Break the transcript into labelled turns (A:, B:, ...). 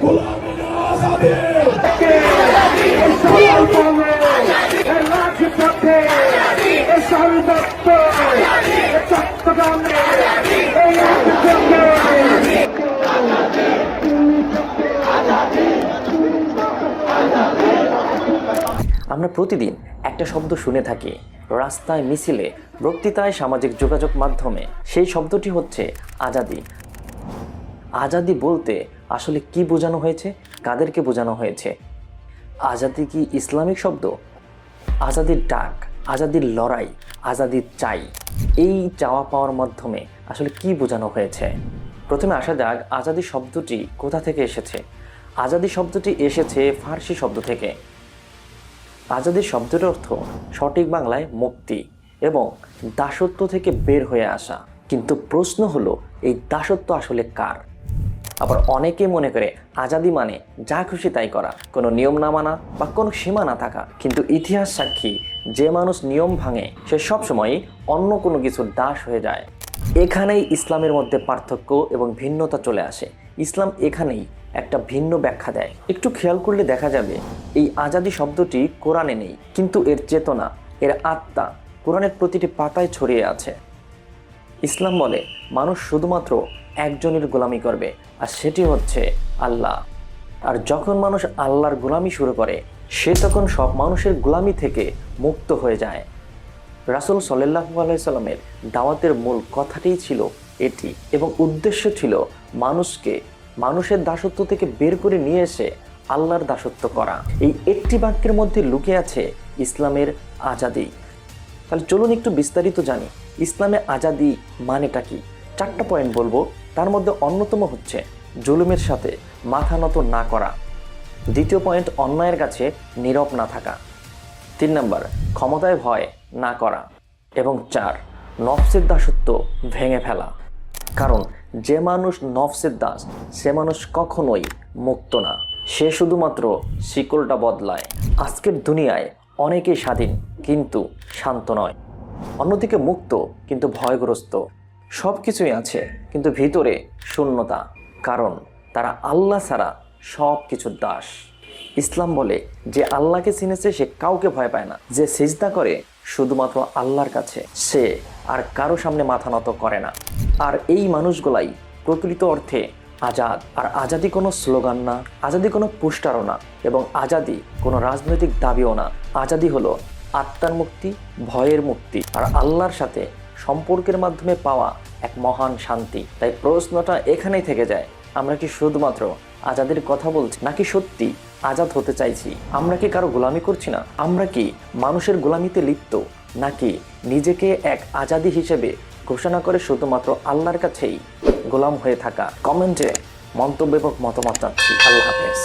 A: গোলামি না আজাদি।
B: আমরা প্রতিদিন একটা শব্দ শুনে থাকি, রাস্তায়, মিছিলে, বক্তৃতায়, সামাজিক যোগাযোগ মাধ্যমে। সেই শব্দটি হচ্ছে আজাদি। আজাদি বলতে আসলে কি বোঝানো হয়েছে, কাদেরকে বোঝানো হয়েছে? আজাদি কি ইসলামিক শব্দ? আজাদির ডাক, আজাদির লড়াই, আজাদির চাই, এই চাওয়া পাওয়ার মাধ্যমে আসলে কি বোঝানো হয়েছে? প্রথমে আসা যাক আজাদি শব্দটি কোথা থেকে এসেছে। আজাদি শব্দটি এসেছে ফার্সি শব্দ থেকে। আজাদির শব্দের অর্থ সঠিক বাংলায় মুক্তি এবং দাসত্ব থেকে বের হয়ে আসা। কিন্তু প্রশ্ন হলো, এই দাসত্ব আসলে কার? আবার অনেকে মনে করে আজাদি মানে যা খুশি তাই করা, কোনো নিয়ম না মানা বা কোনো সীমা না থাকা। কিন্তু ইতিহাস সাক্ষী, যে মানুষ নিয়ম ভাঙে সে সবসময়ই অন্য কোনো কিছুর দাস হয়ে যায়। এখানেই ইসলামের মধ্যে পার্থক্য এবং ভিন্নতা চলে আসে। ইসলাম এখানেই একটা ভিন্ন ব্যাখ্যা দেয়। একটু খেয়াল করলে দেখা যাবে এই আজাদি শব্দটি কোরআনে নেই, কিন্তু এর চেতনা, এর আত্মা কোরআনের প্রতিটি পাতায় ছড়িয়ে আছে। ইসলাম বলে মানুষ শুধুমাত্র একজনের গোলামি করবে, আর সেটি হচ্ছে আল্লাহ। আর যখন মানুষ আল্লাহর গোলামি শুরু করে, সে তখন সব মানুষের গোলামি থেকে মুক্ত হয়ে যায়। রাসূল সাল্লাল্লাহু আলাইহি সাল্লামের দাওয়াতের মূল কথাটিই ছিল এটি, এবং উদ্দেশ্য ছিল মানুষের দাসত্ব থেকে বের করে নিয়ে এসে আল্লাহর দাসত্ব করা। এই একটি বাক্যের মধ্যে লুকিয়ে আছে ইসলামের আজাদি। তাহলে চলুন একটু বিস্তারিত জানি ইসলামে আজাদি মানেটা কি। 4টা পয়েন্ট বলবো। তার মধ্যে অন্যতম হচ্ছে জুলুমের সাথে মাথা নত না করা। 2য় পয়েন্ট, অন্যায়ের কাছে নীরব না থাকা। 3 নম্বর, ক্ষমতায় ভয় না করা। এবং 4, নফসের দাসত্ব ভেঙে ফেলা। কারণ যে মানুষ নফসের দাস, সে মানুষ কখনোই মুক্ত না, সে শুধুমাত্র শিকলটা বদলায়। আজকের দুনিয়ায় অনেকেই স্বাধীন কিন্তু শান্ত নয়, অন্যদিকে মুক্ত কিন্তু ভয়গ্রস্ত। সব কিছুই আছে কিন্তু ভিতরে শূন্যতা, কারণ তারা আল্লাহ ছাড়া সব কিছুর দাস। ইসলাম বলে যে আল্লাহকে চিনেছে সে কাউকে ভয় পায় না, যে সিজদা করে শুধুমাত্র আল্লাহর কাছে, সে আর কারো সামনে মাথা নত করে না। আর এই মানুষগুলাই প্রকৃত অর্থে আজাদ। আর আজাদি কোনো স্লোগান না, আজাদি কোনো পোস্টারও না, এবং আজাদি কোনো রাজনৈতিক দাবিও না। আজাদি হলো আত্মার মুক্তি, ভয়ের মুক্তি, আর আল্লাহর সাথে সম্পর্কের মাধ্যমে পাওয়া এক মহান শান্তি। তাই প্রশ্নটা এখানেই থেকে যায়, আমরা কি শুধুমাত্র আজাদির কথা বলছি, নাকি সত্যি আজাদ হতে চাইছি? আমরা কি কারো গোলামি করছি না? আমরা কি মানুষের গোলামিতে লিপ্ত, নাকি নিজেকে এক আজাদি হিসেবে ঘোষণা করে শুধুমাত্র আল্লাহর কাছেই গোলাম হয়ে থাকা? কমেন্টে মন্তব্য এবং মতামত চাচ্ছি। আল্লাহ হাফেজ।